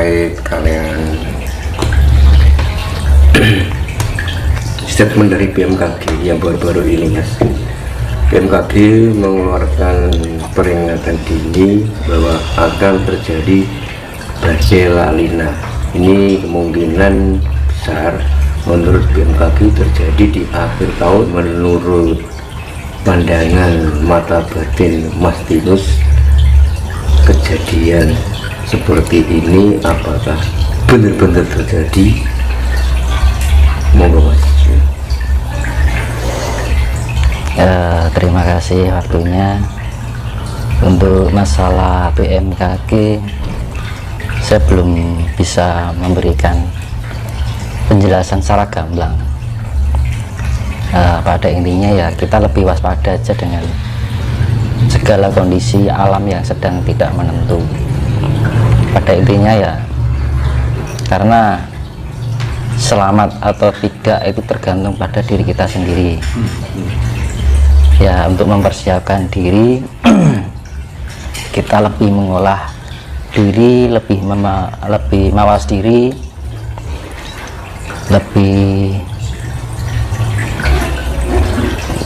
terkait kalian statement dari BMKG yang baru-baru ini, Mas. BMKG mengeluarkan peringatan dini bahwa akan terjadi badai La Nina. Ini kemungkinan besar menurut BMKG terjadi di akhir tahun. Menurut pandangan mata batin Mas Tinus, kejadian seperti ini apakah benar-benar terjadi? Monggo, Mas. Terima kasih waktunya. Untuk masalah BMKG, saya belum bisa memberikan penjelasan secara gamblang. Pada intinya ya kita lebih waspada aja dengan segala kondisi alam yang sedang tidak menentu. Pada intinya ya, karena selamat atau tidak itu tergantung pada diri kita sendiri. Ya, untuk mempersiapkan diri kita lebih mengolah diri, lebih mawas diri, lebih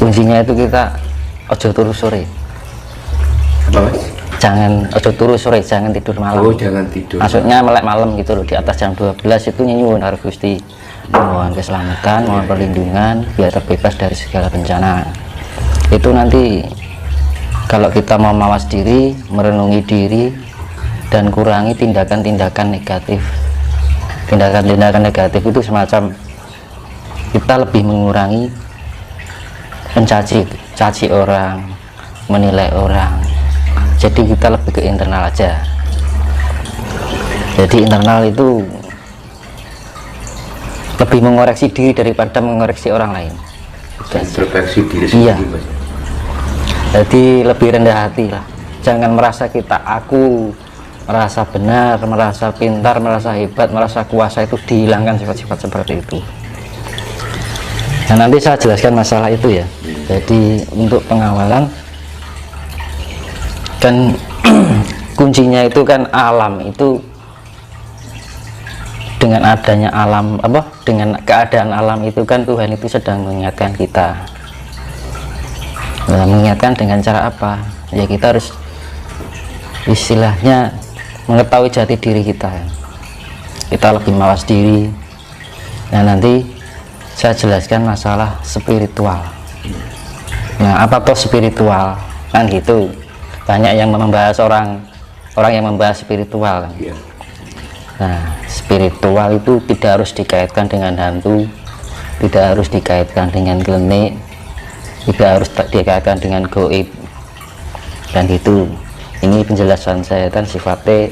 kuncinya itu kita ojo turu sore. Apa, Mas? Jangan ojo turu sore, jangan tidur malam. Oh, jangan tidur. Maksudnya melek malam gitu loh, di atas jam 12 itu nyuwun harus Gusti, mohon keselamatan, mohon perlindungan biar terbebas dari segala bencana. Itu nanti kalau kita mau mawas diri, merenungi diri dan kurangi tindakan-tindakan negatif. Tindakan-tindakan negatif itu semacam kita lebih mengurangi mencaci orang, menilai orang. Jadi kita lebih ke internal aja. Jadi internal itu lebih mengoreksi diri daripada mengoreksi orang lain. Introspeksi diri Iya. sendiri, Mas. Jadi lebih rendah hati lah. Jangan merasa aku merasa benar, merasa pintar, merasa hebat, merasa kuasa. Itu dihilangkan sifat-sifat seperti itu. Nah, nanti saya jelaskan masalah itu ya. Jadi untuk pengawalan kan kuncinya itu kan alam itu, dengan adanya alam dengan keadaan alam itu kan Tuhan itu sedang mengingatkan kita. Nah, mengingatkan dengan cara apa? Ya kita harus istilahnya mengetahui jati diri kita. Kita lebih mawas diri. Nah, nanti saya jelaskan masalah spiritual. Nah, apa tuh spiritual? Kan gitu. Banyak yang membahas orang yang membahas spiritual kan. Iya. Nah, spiritual itu tidak harus dikaitkan dengan hantu, tidak harus dikaitkan dengan klinik, tidak harus dikaitkan dengan goib. Dan gitu. Ini penjelasan saya kan sifatnya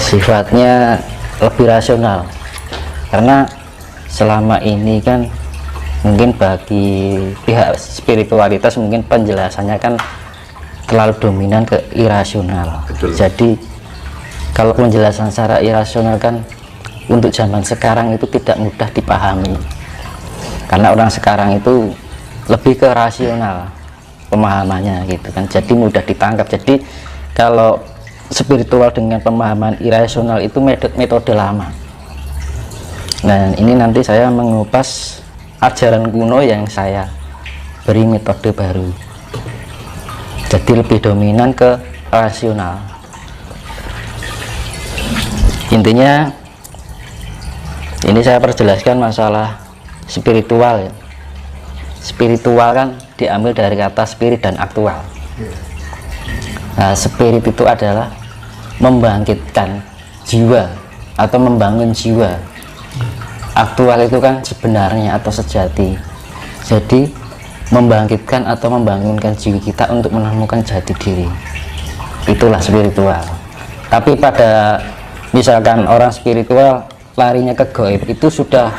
sifatnya lebih rasional. Karena selama ini kan mungkin bagi pihak spiritualitas mungkin penjelasannya kan terlalu dominan ke irasional. Betul. Jadi kalau penjelasan secara irasional kan untuk zaman sekarang itu tidak mudah dipahami, karena orang sekarang itu lebih ke rasional pemahamannya gitu kan, jadi mudah ditangkap. Jadi kalau spiritual dengan pemahaman irasional itu metode lama. Nah, ini nanti saya mengupas ajaran kuno yang saya beri metode baru, jadi lebih dominan ke rasional. Intinya ini saya perjelaskan masalah spiritual ya. Spiritual kan diambil dari kata spirit dan aktual. Nah, spirit itu adalah membangkitkan jiwa atau membangun jiwa. Aktual itu kan sebenarnya atau sejati. Jadi membangkitkan atau membangunkan jiwa kita untuk menemukan jati diri, itulah spiritual. Tapi pada misalkan orang spiritual larinya ke goib, itu sudah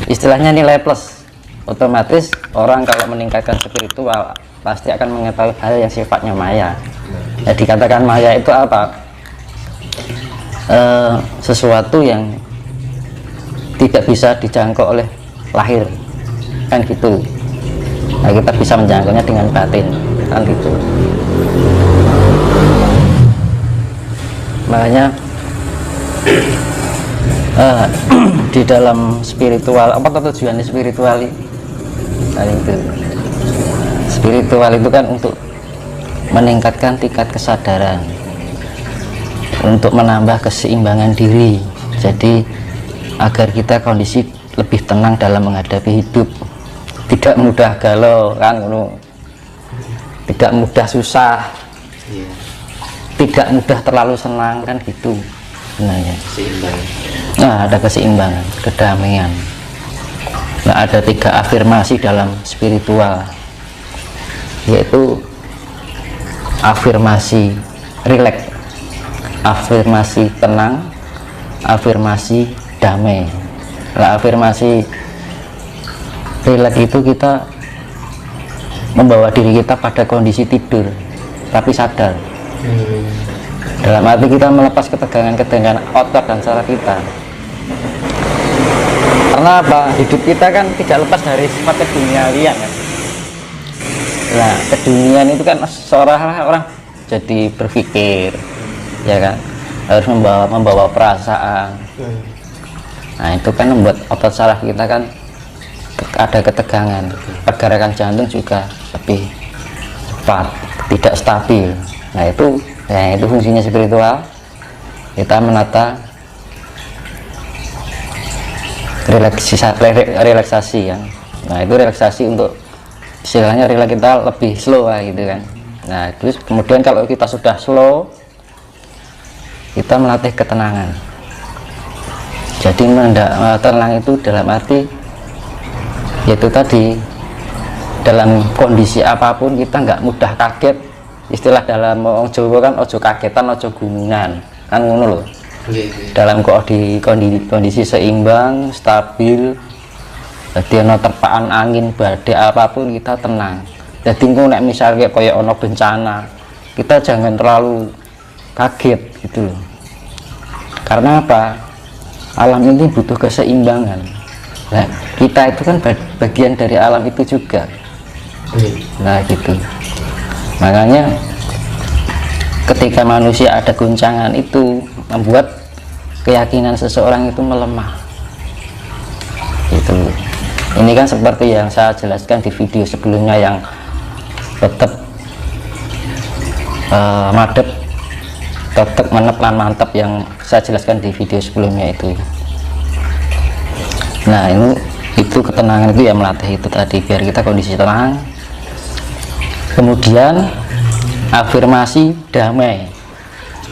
istilahnya nilai plus. Otomatis orang kalau meningkatkan spiritual pasti akan mengetahui hal yang sifatnya maya. Jadi dikatakan maya itu apa? Sesuatu yang tidak bisa dijangkau oleh lahir, kan gitu. Nah, kita bisa menjangkaunya dengan batin, kan gitu. Makanya di dalam spiritual, apa tujuannya spiritual itu? Nah, itu spiritual itu kan untuk meningkatkan tingkat kesadaran, untuk menambah keseimbangan diri, jadi agar kita kondisi lebih tenang dalam menghadapi hidup, tidak mudah galau kan, tidak mudah susah, tidak mudah terlalu senang kan gitu sebenarnya. Nah, ada keseimbangan, kedamaian. Nah, ada 3 afirmasi dalam spiritual, yaitu afirmasi rileks, afirmasi tenang, afirmasi damai. Nah, afirmasi rileks itu kita membawa diri kita pada kondisi tidur tapi sadar. Dalam arti kita melepas ketegangan-ketegangan otot dan saraf kita. Karena apa? Hidup kita kan tidak lepas dari sifat keduniawian kan. Nah, keduniaan itu kan seorang orang jadi berpikir, ya kan, harus membawa perasaan. Nah, itu kan membuat otot saraf kita kan ada ketegangan, pergerakan jantung juga lebih cepat, tidak stabil. Nah, itu fungsinya spiritual. Kita menata relaksasi ya. Nah, itu relaksasi untuk istilahnya rileks kita lebih slow lah gitu kan. Nah, terus kemudian kalau kita sudah slow, kita melatih ketenangan. Jadi tenang itu dalam arti yaitu tadi, dalam kondisi apapun kita nggak mudah kaget. Istilah dalam orang Jawa kan ojo kagetan ojo gunungan kan, ngono loh. Dalam kondisi seimbang, stabil, jadi ono terpaan angin, badai apapun kita tenang. Jadi nek misalnya kayak ono bencana, kita jangan terlalu kaget gitu loh. Karena apa? Alam ini butuh keseimbangan. Nah, kita itu kan bagian dari alam itu juga. Nah, gitu. Makanya ketika manusia ada guncangan itu membuat keyakinan seseorang itu melemah. Gitu. Ini kan seperti yang saya jelaskan di video sebelumnya yang tetap madep, tetap meneplan mantap yang saya jelaskan di video sebelumnya itu. Nah, itu ketenangan itu ya, melatih itu tadi biar kita kondisi tenang. Kemudian afirmasi damai.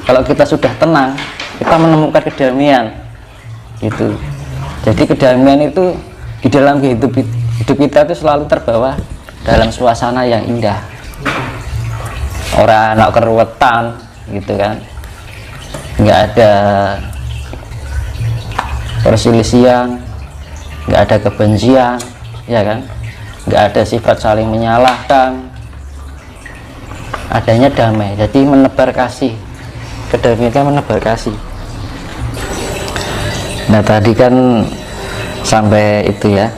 Kalau kita sudah tenang, kita menemukan kedamaian gitu. Jadi kedamaian itu di dalam hidup kita itu selalu terbawa dalam suasana yang indah. Orang anak keruwetan gitu kan, nggak ada perselisihan, nggak ada kebencian, ya kan, nggak ada sifat saling menyalahkan, adanya damai. Jadi menebar kasih, kedamaian menebar kasih. Nah, tadi kan sampai itu ya,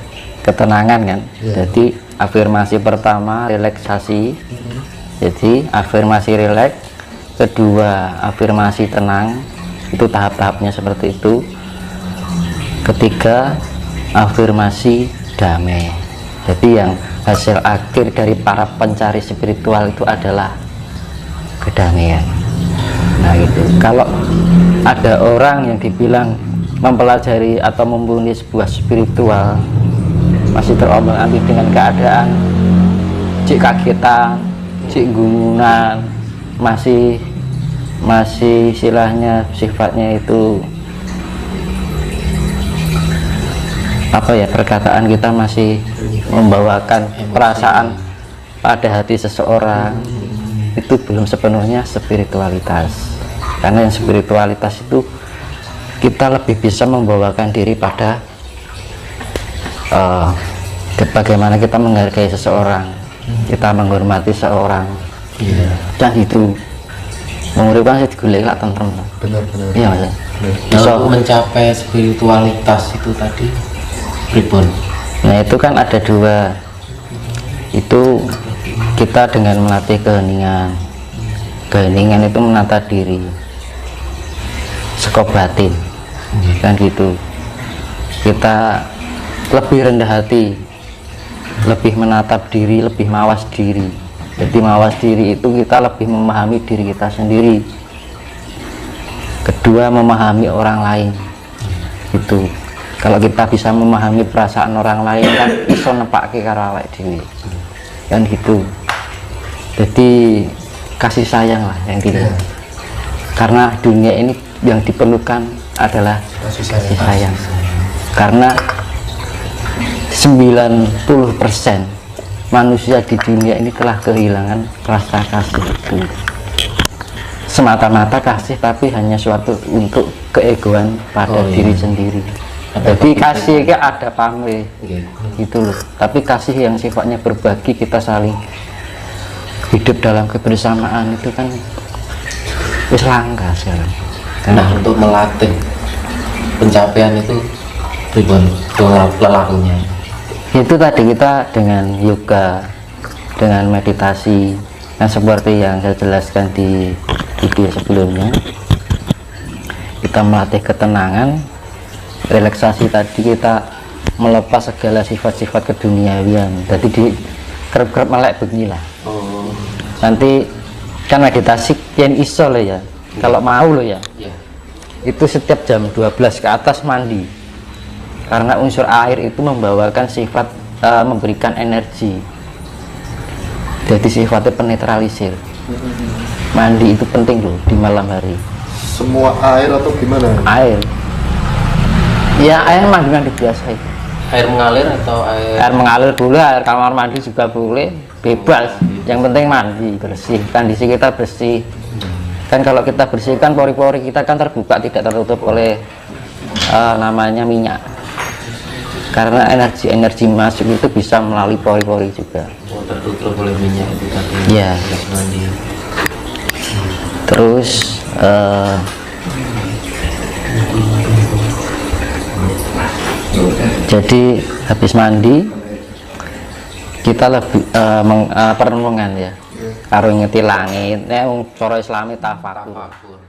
ketenangan kan. Jadi afirmasi pertama relaksasi, jadi afirmasi rileks. Kedua afirmasi tenang, itu tahap-tahapnya seperti itu. Ketiga afirmasi damai. Jadi yang hasil akhir dari para pencari spiritual itu adalah kedamaian. Nah, gitu. Kalau ada orang yang dibilang mempelajari atau mumpuni sebuah spiritual masih terombang-ambing dengan keadaan, cik kagetan, cik gunungan, masih istilahnya sifatnya itu apa ya, perkataan kita masih membawakan perasaan pada hati seseorang, itu belum sepenuhnya spiritualitas. Karena yang spiritualitas itu kita lebih bisa membawakan diri pada bagaimana kita menghargai seseorang, kita menghormati seseorang, dan itu menguripkan sih digulai lah tentrem. Benar-benar. Iya mas. Bisa mencapai spiritualitas itu tadi, Ribon. Nah, itu kan ada dua. Itu kita dengan melatih keheningan. Keheningan itu menata diri. saka batin. Kan gitu, kita lebih rendah hati, lebih menatap diri, lebih mawas diri. Jadi mawas diri itu kita lebih memahami diri kita sendiri. Kedua, memahami orang lain. Itu kalau kita bisa memahami perasaan orang lain kan iso nepake karo awake dhewe. Kan gitu. Jadi kasih sayang lah yang tidak. Karena dunia ini yang diperlukan adalah kasih sayang. Karena 90% manusia di dunia ini telah kehilangan rasa kasih itu. Semata-mata kasih, tapi hanya suatu untuk keegoan pada diri sendiri. Jadi kasih itu ada pamrih gitu loh. Tapi kasih yang sifatnya berbagi, kita saling hidup dalam kebersamaan, itu kan wis langka sekarang. Nah, untuk melatih pencapaian itu pripun lelakunya? Itu tadi kita dengan yoga, dengan meditasi, yang seperti yang saya jelaskan di video sebelumnya. Kita melatih ketenangan, relaksasi tadi, kita melepas segala sifat-sifat keduniawian. Jadi di kerep-kerep melek beginilah. Nanti kan meditasi yang iso loh ya, kalau mau loh ya, itu setiap jam 12 ke atas mandi. Karena unsur air itu membawakan sifat memberikan energi. Jadi sifatnya penetralisir. Mandi itu penting loh di malam hari. Semua air atau gimana? Air. Ya air mandi biasa itu. Air mengalir atau Air mengalir boleh, air kamar mandi juga boleh, bebas. Yang penting mandi bersih. Kondisi kita bersih. Kan kalau kita bersihkan pori-pori kita kan terbuka, tidak tertutup oleh namanya minyak. Karena energi masuk itu bisa melalui pori-pori juga. tertutup oleh minyak itu tadi? Iya. Terus jadi habis mandi kita lebih perenungan ya, karo ngeti langit, cara Islami tafakur.